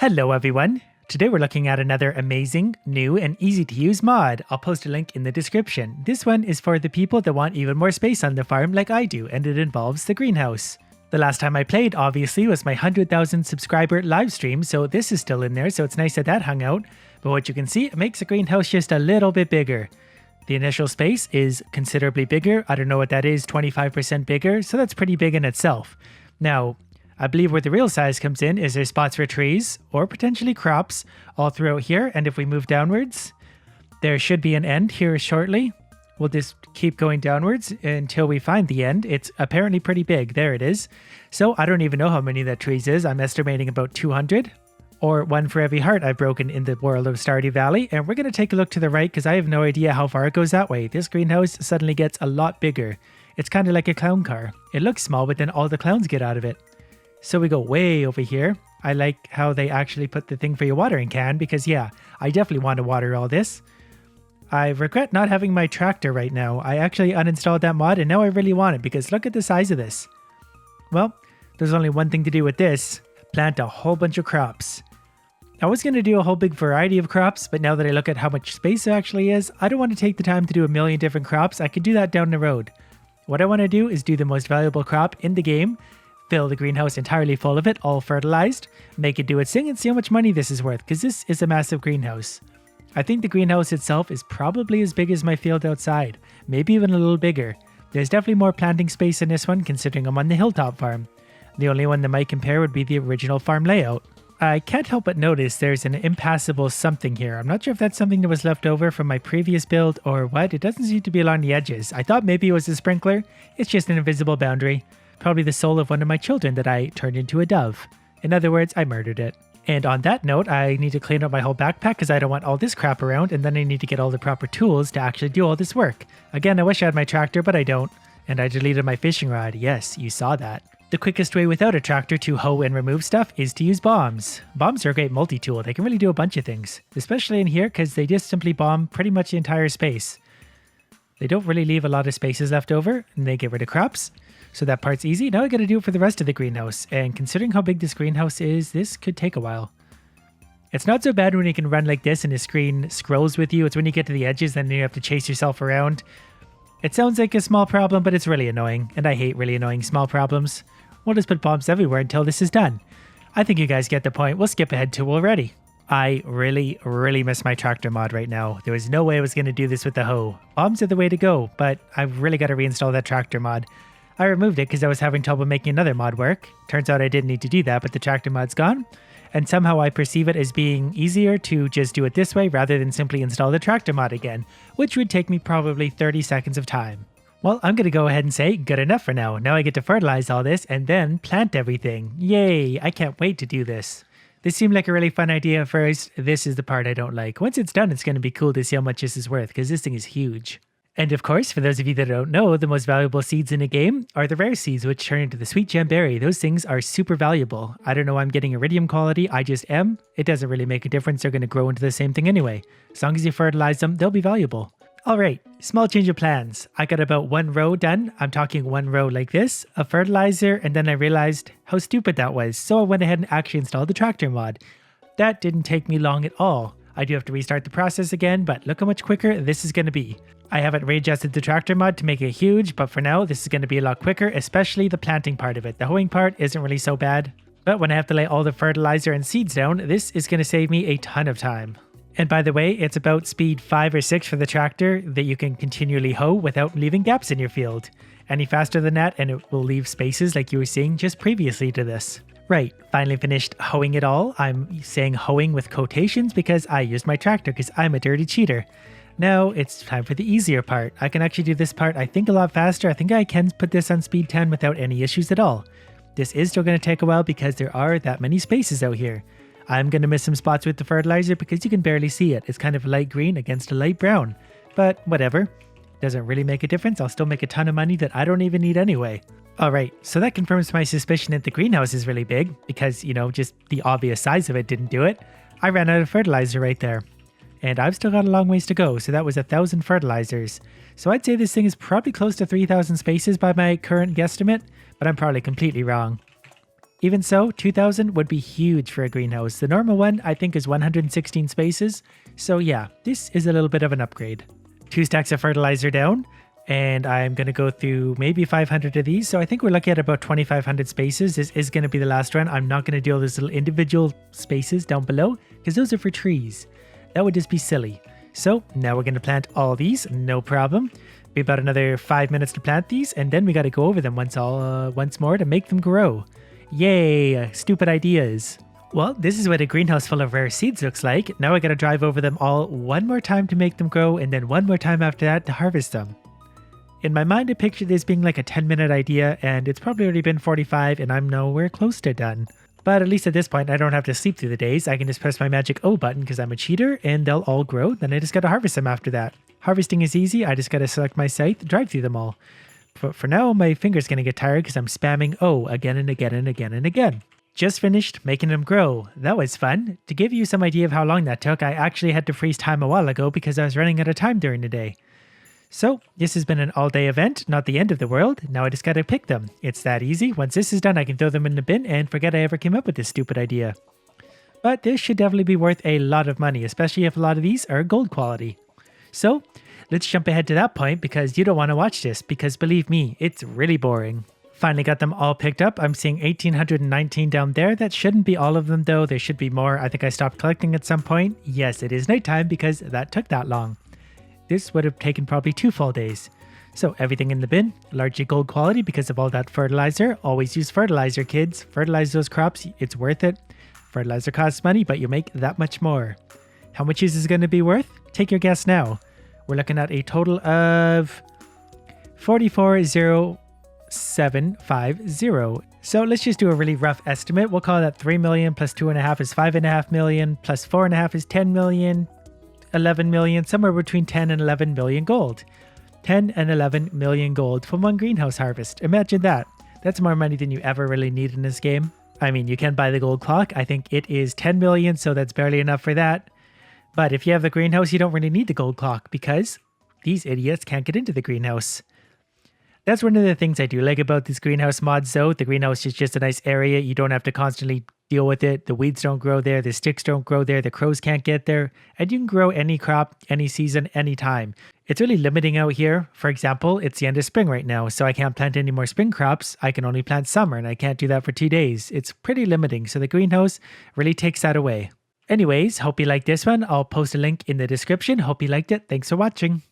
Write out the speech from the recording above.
Hello everyone! Today we're looking at another amazing, new and easy to use mod. I'll post a link in the description. This one is for the people that want even more space on the farm like I do, and it involves the greenhouse. The last time I played, obviously, was my 100,000 subscriber live stream, so this is still in there, so it's nice that that hung out. But what you can see, it makes the greenhouse just a little bit bigger. The initial space is considerably bigger. I don't know what that is, 25% bigger, so that's pretty big in itself. Now, I believe where the real size comes in is there's spots for trees or potentially crops all throughout here. And if we move downwards, there should be an end here shortly. We'll just keep going downwards until we find the end. It's apparently pretty big. There it is. So I don't even know how many that trees is. I'm estimating about 200 or one for every heart I've broken in the world of Stardew Valley. And we're going to take a look to the right because I have no idea how far it goes that way. This greenhouse suddenly gets a lot bigger. It's kind of like a clown car. It looks small, but then all the clowns get out of it. So we go way over here. I like how they actually put the thing for your watering can because yeah, I definitely want to water all this. I regret not having my tractor right now. I actually uninstalled that mod and now I really want it because look at the size of this. Well, there's only one thing to do with this. Plant a whole bunch of crops. I was going to do a whole big variety of crops, but now that I look at how much space there actually is, I don't want to take the time to do a million different crops. I could do that down the road. What I want to do is do the most valuable crop in the game, fill the greenhouse entirely full of it, all fertilized, make it do its thing and see how much money this is worth, because this is a massive greenhouse. I think the greenhouse itself is probably as big as my field outside, maybe even a little bigger. There's definitely more planting space in this one considering I'm on the hilltop farm. The only one that might compare would be the original farm layout. I can't help but notice there's an impassable something here. I'm not sure if that's something that was left over from my previous build or what. It doesn't seem to be along the edges. I thought maybe it was a sprinkler. It's just an invisible boundary. Probably the soul of one of my children that I turned into a dove. In other words, I murdered it. And on that note, I need to clean up my whole backpack because I don't want all this crap around, and then I need to get all the proper tools to actually do all this work. Again, I wish I had my tractor, but I don't. And I deleted my fishing rod. Yes, you saw that. The quickest way without a tractor to hoe and remove stuff is to use bombs. Bombs are a great multi-tool. They can really do a bunch of things, especially in here because they just simply bomb pretty much the entire space. They don't really leave a lot of spaces left over, and they get rid of crops. So that part's easy. Now I gotta do it for the rest of the greenhouse. And considering how big this greenhouse is, this could take a while. It's not so bad when you can run like this and the screen scrolls with you. It's when you get to the edges, then you have to chase yourself around. It sounds like a small problem, but it's really annoying. And I hate really annoying small problems. We'll just put bombs everywhere until this is done. I think you guys get the point. We'll skip ahead to already. I really miss my tractor mod right now. There was no way I was going to do this with the hoe. Bombs are the way to go, but I've really got to reinstall that tractor mod. I removed it because I was having trouble making another mod work. Turns out I didn't need to do that, but the tractor mod's gone. And somehow I perceive it as being easier to just do it this way rather than simply install the tractor mod again, which would take me probably 30 seconds of time. Well, I'm going to go ahead and say good enough for now. Now I get to fertilize all this and then plant everything. Yay, I can't wait to do this. This seemed like a really fun idea at first. This is the part I don't like. Once it's done, it's going to be cool to see how much this is worth because this thing is huge. And of course, for those of you that don't know, the most valuable seeds in a game are the rare seeds, which turn into the sweet gem berry. Those things are super valuable. I don't know why I'm getting iridium quality, I just am. It doesn't really make a difference, they're going to grow into the same thing anyway. As long as you fertilize them, they'll be valuable. Alright, small change of plans. I got about one row done, I'm talking one row like this, of fertilizer, and then I realized how stupid that was, so I went ahead and actually installed the tractor mod. That didn't take me long at all. I do have to restart the process again, but look how much quicker this is going to be. I haven't readjusted the tractor mod to make it huge, but for now, this is going to be a lot quicker, especially the planting part of it. The hoeing part isn't really so bad, but when I have to lay all the fertilizer and seeds down, this is going to save me a ton of time. And by the way, it's about speed 5 or 6 for the tractor that you can continually hoe without leaving gaps in your field. Any faster than that, and it will leave spaces like you were seeing just previously to this. Right, finally finished hoeing it all. I'm saying hoeing with quotations because I used my tractor because I'm a dirty cheater. Now it's time for the easier part. I can actually do this part I think a lot faster. I think I can put this on speed 10 without any issues at all. This is still going to take a while because there are that many spaces out here. I'm going to miss some spots with the fertilizer because you can barely see it. It's kind of light green against a light brown. But whatever. Doesn't really make a difference. I'll still make a ton of money that I don't even need anyway. Alright, so that confirms my suspicion that the greenhouse is really big because, you know, just the obvious size of it didn't do it. I ran out of fertilizer right there. And I've still got a long ways to go, so that was 1,000 fertilizers. So I'd say this thing is probably close to 3,000 spaces by my current guesstimate, but I'm probably completely wrong. Even so, 2000 would be huge for a greenhouse. The normal one, I think, is 116 spaces. So yeah, this is a little bit of an upgrade. 2 stacks of fertilizer down, and I'm going to go through maybe 500 of these. So I think we're looking at about 2,500 spaces. This is going to be the last run. I'm not going to do all those little individual spaces down below because those are for trees. That would just be silly. So now we're going to plant all these, no problem. Be about another 5 minutes to plant these, and then we got to go over them once more to make them grow. Yay, stupid ideas. Well, this is what a greenhouse full of rare seeds looks like. Now I got to drive over them all one more time to make them grow, and then one more time after that to harvest them. In my mind, I pictured this being like a 10-minute idea, and it's probably already been 45, and I'm nowhere close to done. But at least at this point, I don't have to sleep through the days. I can just press my magic O button because I'm a cheater, and they'll all grow. Then I just got to harvest them after that. Harvesting is easy. I just got to select my scythe, drive through them all. But for now, my finger's going to get tired because I'm spamming O again and again and again and again. Just finished making them grow. That was fun. To give you some idea of how long that took, I actually had to freeze time a while ago because I was running out of time during the day. So this has been an all-day event, not the end of the world. Now I just gotta pick them. It's that easy. Once this is done, I can throw them in the bin and forget I ever came up with this stupid idea. But this should definitely be worth a lot of money, especially if a lot of these are gold quality. So let's jump ahead to that point because you don't want to watch this because believe me, it's really boring. Finally got them all picked up. I'm seeing 1,819 down there. That shouldn't be all of them though. There should be more. I think I stopped collecting at some point. Yes, it is nighttime because that took that long. This would have taken probably 2 full days. So everything in the bin, largely gold quality because of all that fertilizer. Always use fertilizer, kids. Fertilize those crops. It's worth it. Fertilizer costs money, but you make that much more. How much is this going to be worth? Take your guess now. We're looking at a total of 44,0750. So let's just do a really rough estimate. We'll call that 3 million plus 2.5 is 5.5 million plus 4.5 is 10 million. 11 million, somewhere between 10 and 11 million gold. 10 and 11 million gold from one greenhouse harvest. Imagine that. That's more money than you ever really need in this game. I mean, you can buy the gold clock. I think it is 10 million, so that's barely enough for that. But if you have the greenhouse, you don't really need the gold clock because these idiots can't get into the greenhouse. That's one of the things I do like about this greenhouse mods though. The greenhouse is just a nice area. You don't have to constantly deal with it. The weeds don't grow there. The sticks don't grow there. The crows can't get there. And you can grow any crop, any season, any time. It's really limiting out here. For example, it's the end of spring right now, so I can't plant any more spring crops. I can only plant summer, and I can't do that for 2 days. It's pretty limiting, so the greenhouse really takes that away. Anyways, hope you liked this one. I'll post a link in the description. Hope you liked it. Thanks for watching.